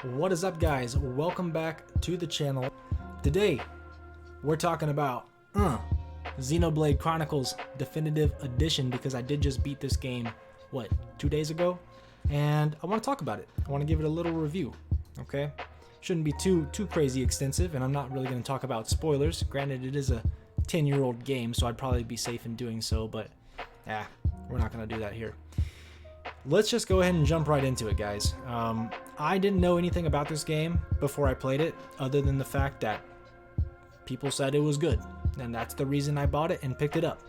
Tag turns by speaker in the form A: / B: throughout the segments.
A: What is up, guys? Welcome back to the channel. Today we're talking about Xenoblade Chronicles Definitive Edition, because I did just beat this game 2 days ago, and I want to talk about it. I want to give it a little review. Okay, shouldn't be too crazy extensive, and I'm not really going to talk about spoilers. Granted, it is a 10-year-old game, so I'd probably be safe in doing so, but we're not going to do that here. Let's just go ahead and jump right into it, guys. I didn't know anything about this game before I played it, other than the fact that people said it was good, and that's the reason I bought it and picked it up.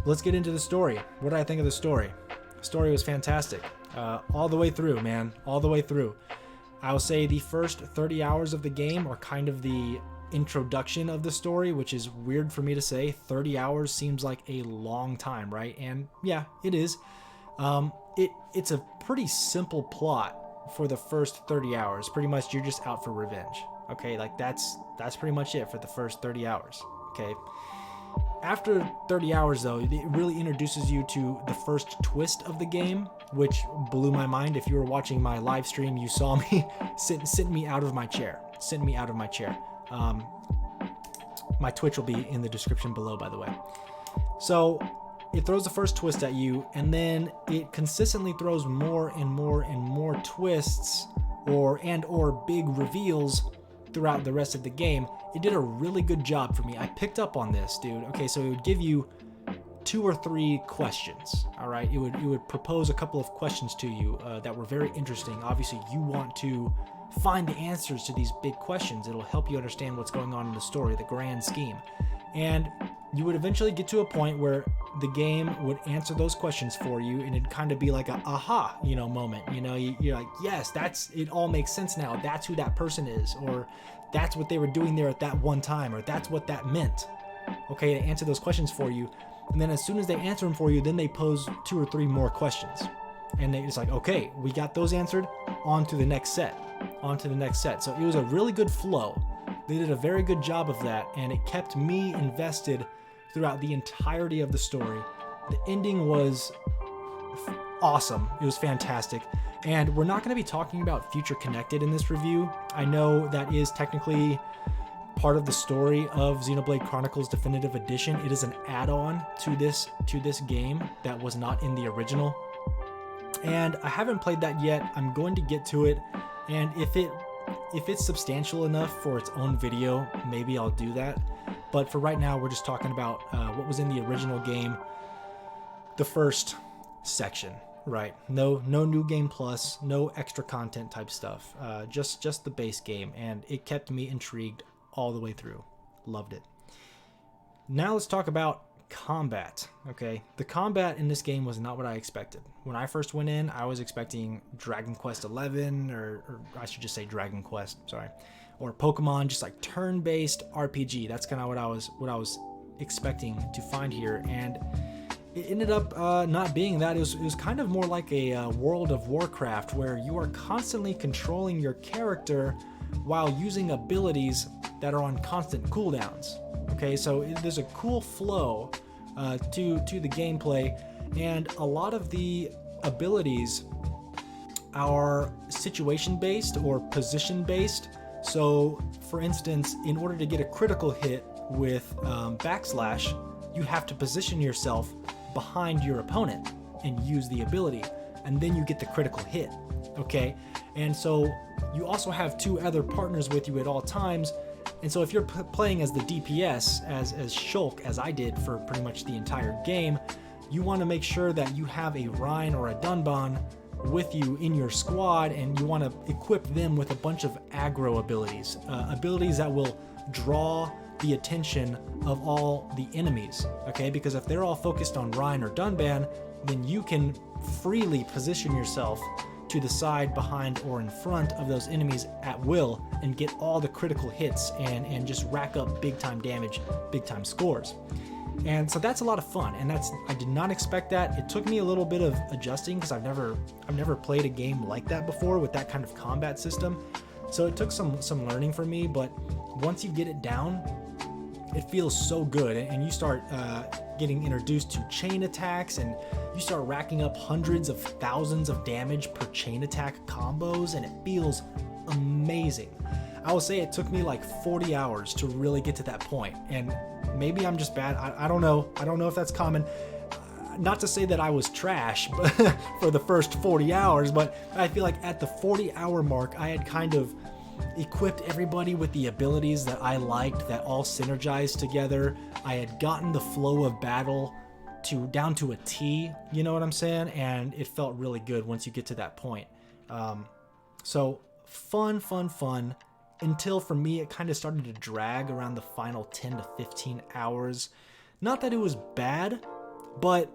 A: Let's get into the story. What did I think of the story? The story was fantastic. All the way through, man. All the way through. I'll say the first 30 hours of the game are kind of the introduction of the story, which is weird for me to say. 30 hours seems like a long time, right? And yeah, it is. It's a pretty simple plot for the first 30 hours. Pretty much you're just out for revenge. Okay, like that's pretty much it for the first 30 hours. Okay. After 30 hours though, it really introduces you to the first twist of the game, which blew my mind. If you were watching my live stream, you saw me sent me out of my chair. Sent me out of my chair. My Twitch will be in the description below, by the way. So it throws the first twist at you, and then it consistently throws more and more and more twists or big reveals throughout the rest of the game. It did a really good job for me. I picked up on this, dude. Okay, so it would give you 2 or 3 questions. All right, it would propose a couple of questions to you that were very interesting. Obviously, you want to find the answers to these big questions. It'll help you understand what's going on in the story, the grand scheme. And you would eventually get to a point where the game would answer those questions for you, and it'd kind of be like a aha, moment. You're like, yes, it all makes sense now. That's who that person is, or that's what they were doing there at that one time, or that's what that meant. Okay, to answer those questions for you. And then as soon as they answer them for you, then they pose 2 or 3 more questions. And it's like, okay, we got those answered, on to the next set. So it was a really good flow. They did a very good job of that, and it kept me invested throughout the entirety of the story. The ending was awesome. It was fantastic. And we're not going to be talking about Future Connected in this review. I know that is technically part of the story of Xenoblade Chronicles Definitive Edition. It is an add-on to this game that was not in the original. And I haven't played that yet. I'm going to get to it, and if it's substantial enough for its own video, maybe I'll do that. But for right now, we're just talking about what was in the original game, the first section, right? No new game plus, no extra content type stuff, just the base game, and it kept me intrigued all the way through. Loved it. Now let's talk about combat. Okay, the combat in this game was not what I expected. When I first went in, I was expecting Dragon Quest 11, or I should just say Dragon Quest, sorry, or Pokemon, just like turn-based RPG. That's kind of what I was expecting to find here, and it ended up not being that. It was kind of more like a World of Warcraft, where you are constantly controlling your character while using abilities that are on constant cooldowns. Okay, so there's a cool flow to the gameplay, and a lot of the abilities are situation-based or position-based. So, for instance, in order to get a critical hit with backslash, you have to position yourself behind your opponent and use the ability, and then you get the critical hit. Okay, and so you also have 2 other partners with you at all times. And so if you're playing as the DPS, as Shulk, as I did for pretty much the entire game, you want to make sure that you have a Rhine or a Dunban with you in your squad, and you want to equip them with a bunch of aggro abilities, abilities that will draw the attention of all the enemies, okay? Because if they're all focused on Rhine or Dunban, then you can freely position yourself to the side, behind, or in front of those enemies at will, and get all the critical hits and just rack up big time damage, big time scores. And so that's a lot of fun, and I did not expect that. It took me a little bit of adjusting, because I've never played a game like that before with that kind of combat system. So it took some learning for me, but once you get it down, it feels so good. And you start getting introduced to chain attacks, and you start racking up hundreds of thousands of damage per chain attack combos, and it feels amazing. I will say it took me like 40 hours to really get to that point, and maybe I'm just bad. I don't know. I don't know if that's common. Not to say that I was trash for the first 40 hours, but I feel like at the 40-hour mark, I had kind of equipped everybody with the abilities that I liked that all synergized together. I had gotten the flow of battle down to a T, you know what I'm saying? And it felt really good once you get to that point. So fun, until for me it kind of started to drag around the final 10 to 15 hours. Not that it was bad, but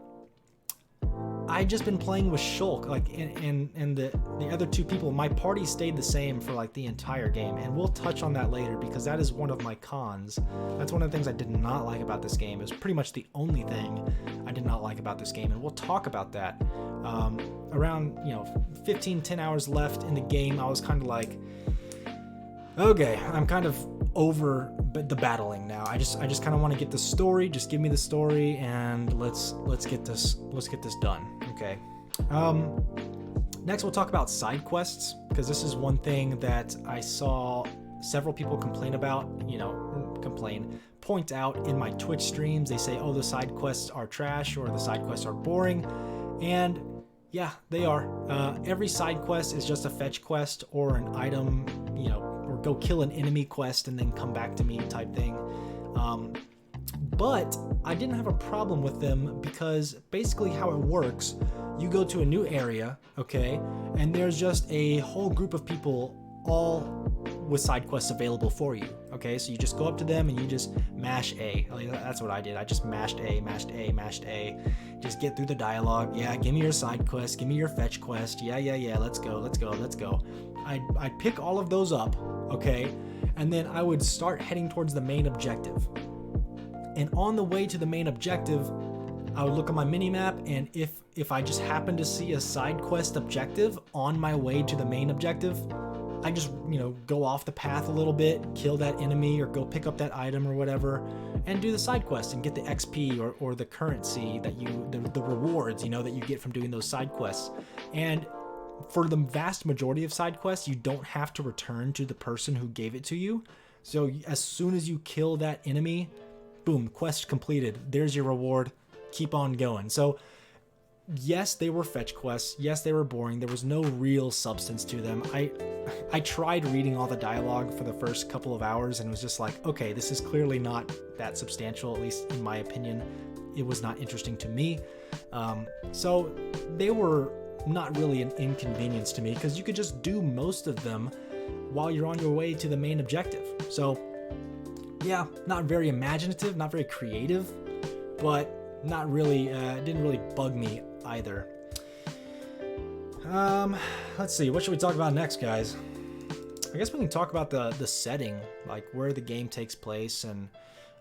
A: I just been playing with Shulk, like, and the other two people. My party stayed the same for like the entire game, and we'll touch on that later because that is one of my cons. That's one of the things I did not like about this game. It was pretty much the only thing I did not like about this game, and we'll talk about that. Around 10 hours left in the game, I was kind of like, okay, I'm kind of over the battling now. I just kind of want to get the story. Just give me the story, and let's get this done. Okay. Next, we'll talk about side quests, because this is one thing that I saw several people complain about. Point out in my Twitch streams. They say, "Oh, the side quests are trash," or "The side quests are boring," and yeah, they are. Every side quest is just a fetch quest or an item, or go kill an enemy quest and then come back to me type thing. But I didn't have a problem with them, because basically how it works, you go to a new area, okay, and there's just a whole group of people all with side quests available for you, okay? So you just go up to them and you just mash A. Like, that's what I did. I just mashed A. Just get through the dialogue. Yeah, give me your side quest. Give me your fetch quest. Yeah. Let's go. I'd pick all of those up, okay? And then I would start heading towards the main objective. And on the way to the main objective, I would look at my mini-map, and if I just happened to see a side quest objective on my way to the main objective, I just, go off the path a little bit, kill that enemy, or go pick up that item or whatever, and do the side quest and get the XP or the currency that the rewards, that you get from doing those side quests. And for the vast majority of side quests, you don't have to return to the person who gave it to you. So as soon as you kill that enemy, boom, quest completed. There's your reward. Keep on going. So yes, they were fetch quests. Yes, they were boring. There was no real substance to them. I tried reading all the dialogue for the first couple of hours and was just like, okay, this is clearly not that substantial, at least in my opinion. It was not interesting to me. So they were not really an inconvenience to me, because you could just do most of them while you're on your way to the main objective. So yeah, not very imaginative, not very creative, but not really, didn't really bug me either. Let's see, what should we talk about next, guys? I guess we can talk about the setting, like where the game takes place, and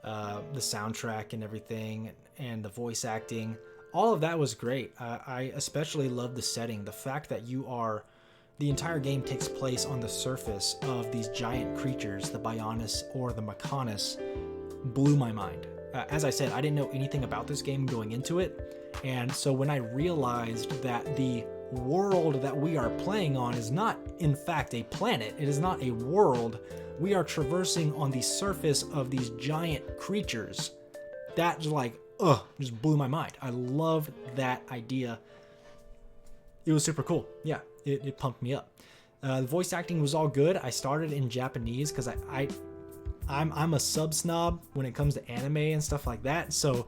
A: the soundtrack and everything, and the voice acting. All of that was great. I especially love the setting. The fact that the entire game takes place on the surface of these giant creatures, the Bionis or the Mechonis, blew my mind. As I said, I didn't know anything about this game going into it, and so when I realized that the world that we are playing on is not, in fact, a planet, it is not a world, we are traversing on the surface of these giant creatures, that just blew my mind. I loved that idea. It was super cool. Yeah, it pumped me up. The voice acting was all good. I started in Japanese because I'm a sub snob when it comes to anime and stuff like that. So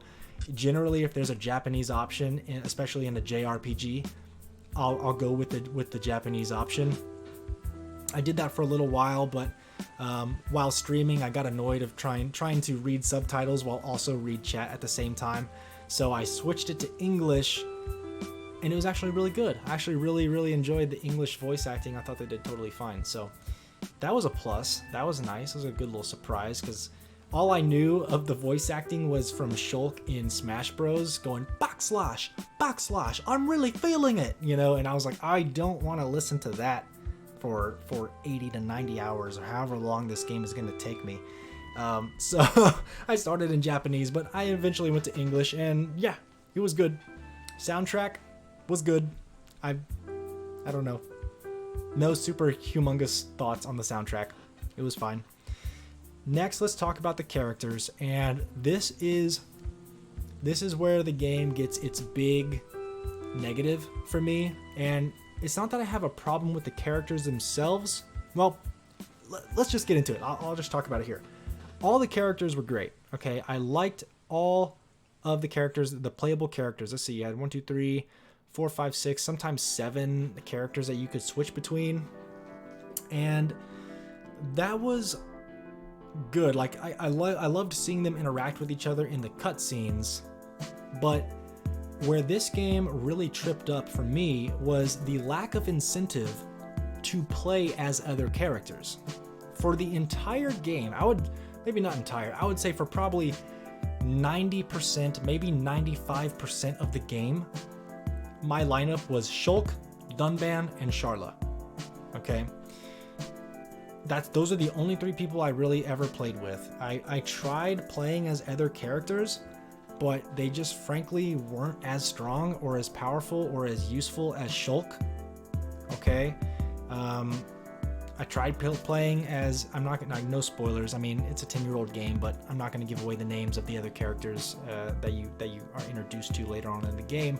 A: generally, if there's a Japanese option, especially in a JRPG, I'll go with the Japanese option. I did that for a little while, but while streaming, I got annoyed of trying to read subtitles while also read chat at the same time. So I switched it to English, and it was actually really good. I actually really enjoyed the English voice acting. I thought they did totally fine. So that was a plus. That was nice. It was a good little surprise, because all I knew of the voice acting was from Shulk in Smash Bros. Going backslash, I'm really feeling it, and I was like, I don't want to listen to that for 80 to 90 hours or however long this game is going to take me. So I started in Japanese, but I eventually went to English, and yeah, it was good. Soundtrack was good. I don't know. No super humongous thoughts on the soundtrack. It was fine. Next, let's talk about the characters, and this is where the game gets its big negative for me. And it's not that I have a problem with the characters themselves. Well, let's just get into it. I'll just talk about it here. All the characters were great. Okay, I liked all of the characters, the playable characters. Let's see, you had 1, 2, 3, 4, 5, 6, sometimes 7 characters that you could switch between, and that was good. Like I loved seeing them interact with each other in the cutscenes, but where this game really tripped up for me was the lack of incentive to play as other characters. For the entire game, I would say for probably 90%, maybe 95% of the game, my lineup was Shulk, Dunban, and Sharla. Okay? Those are the only 3 people I really ever played with. I tried playing as other characters, but they just frankly weren't as strong or as powerful or as useful as Shulk. Okay? I tried playing as, no spoilers, I mean, it's a 10-year-old game, but I'm not going to give away the names of the other characters that you are introduced to later on in the game.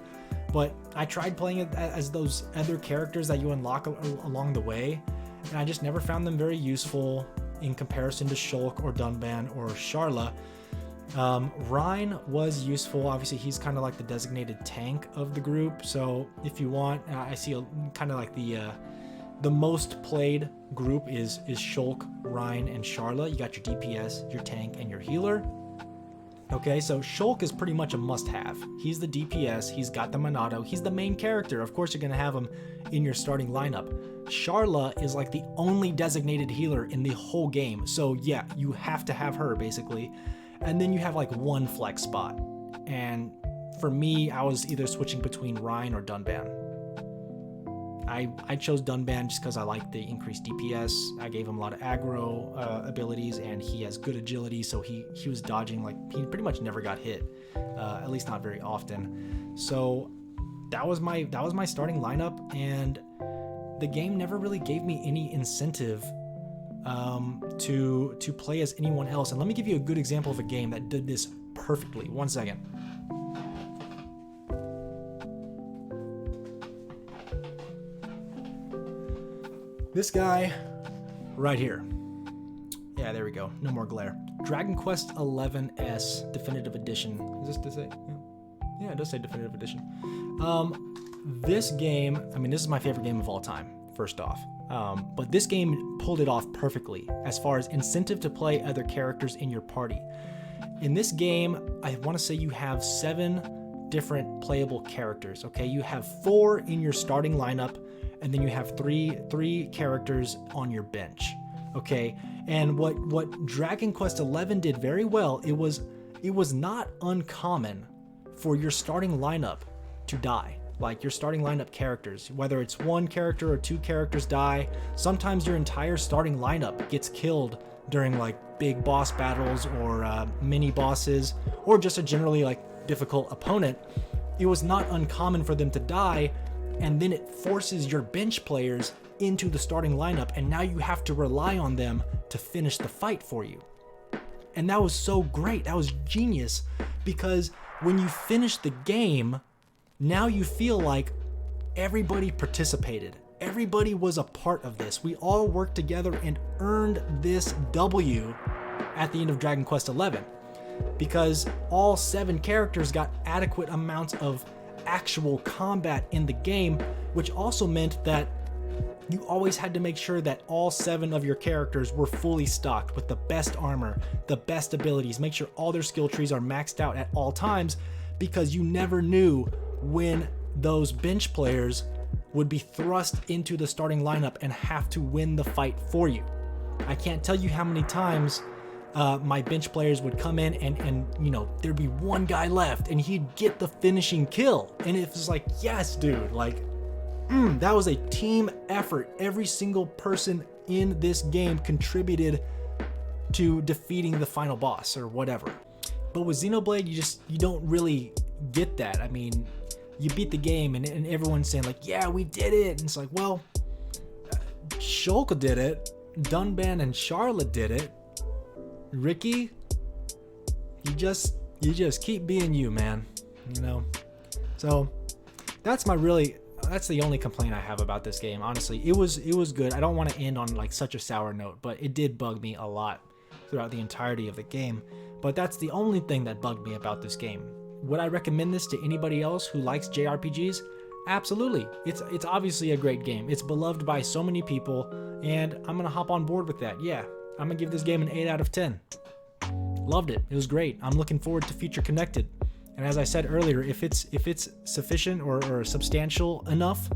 A: But I tried playing it as those other characters that you unlock along the way, and I just never found them very useful in comparison to Shulk or Dunban or Sharla. Rhine was useful. Obviously, he's kind of like the designated tank of the group. So if you want, I see kind of like the most played group is Shulk, Rhine, and Sharla. You got your DPS, your tank, and your healer. Okay, so Shulk is pretty much a must-have. He's the DPS, he's got the Monado, he's the main character. Of course, you're going to have him in your starting lineup. Sharla is like the only designated healer in the whole game. So yeah, you have to have her, basically. And then you have like one flex spot. And for me, I was either switching between Rhine or Dunban. I chose Dunban just because I liked the increased DPS. I gave him a lot of aggro abilities, and he has good agility, so he was dodging, like, he pretty much never got hit, at least not very often. So that was my starting lineup, and the game never really gave me any incentive to play as anyone else. And let me give you a good example of a game that did this perfectly. One second. This guy right here. Yeah, there we go. No more glare. Dragon Quest XI Definitive Edition. Is this to say? Yeah, it does say Definitive Edition. This game, I mean, this is my favorite game of all time, first off. But this game pulled it off perfectly as far as incentive to play other characters in your party. In this game, I want to say you have 7 different playable characters, okay? You have 4 in your starting lineup, and then you have three characters on your bench, okay? And what Dragon Quest XI did very well, it was not uncommon for your starting lineup to die. Like your starting lineup characters, whether it's 1 character or 2 characters die, sometimes your entire starting lineup gets killed during like big boss battles or mini bosses, or just a generally like difficult opponent. It was not uncommon for them to die, and then it forces your bench players into the starting lineup, and now you have to rely on them to finish the fight for you. And that was so great. That was genius, because when you finish the game, now you feel like everybody participated. Everybody was a part of this. We all worked together and earned this W at the end of Dragon Quest XI, because all 7 characters got adequate amounts of actual combat in the game, which also meant that you always had to make sure that all 7 of your characters were fully stocked with the best armor, the best abilities, make sure all their skill trees are maxed out at all times, because you never knew when those bench players would be thrust into the starting lineup and have to win the fight for you. I can't tell you how many times my bench players would come in and you know, there'd be one guy left and he'd get the finishing kill. And it was like, yes, dude, like, that was a team effort. Every single person in this game contributed to defeating the final boss or whatever. But with Xenoblade, you don't really get that. I mean, you beat the game and everyone's saying like, yeah, we did it. And it's like, well, Shulk did it. Dunban and Charlotte did it. Ricky, you just keep being you, man. You know? So that's the only complaint I have about this game. Honestly, it was good. I don't want to end on like such a sour note, but it did bug me a lot throughout the entirety of the game. But that's the only thing that bugged me about this game. Would I recommend this to anybody else who likes JRPGs? Absolutely. It's obviously a great game. It's beloved by so many people, and I'm gonna hop on board with that. Yeah, I'm gonna give this game an 8 out of 10. Loved it. It was great. I'm looking forward to Future Connected. And as I said earlier, if it's sufficient or substantial enough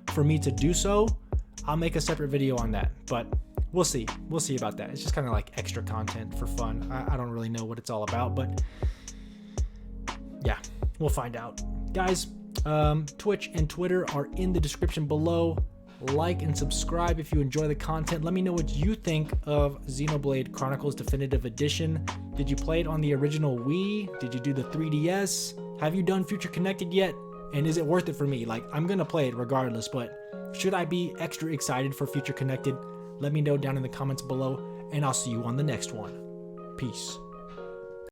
A: for me to do so, I'll make a separate video on that. But we'll see. We'll see about that. It's just kind of like extra content for fun. I don't really know what it's all about, but yeah, we'll find out. Guys, Twitch and Twitter are in the description below. Like and subscribe if you enjoy the content. Let me know what you think of Xenoblade Chronicles Definitive Edition. Did you play it on the original Wii? Did you do the 3DS? Have you done Future Connected yet? And is it worth it for me? Like, I'm gonna play it regardless, but should I be extra excited for Future Connected? Let me know down in the comments below, and I'll see you on the next one. Peace.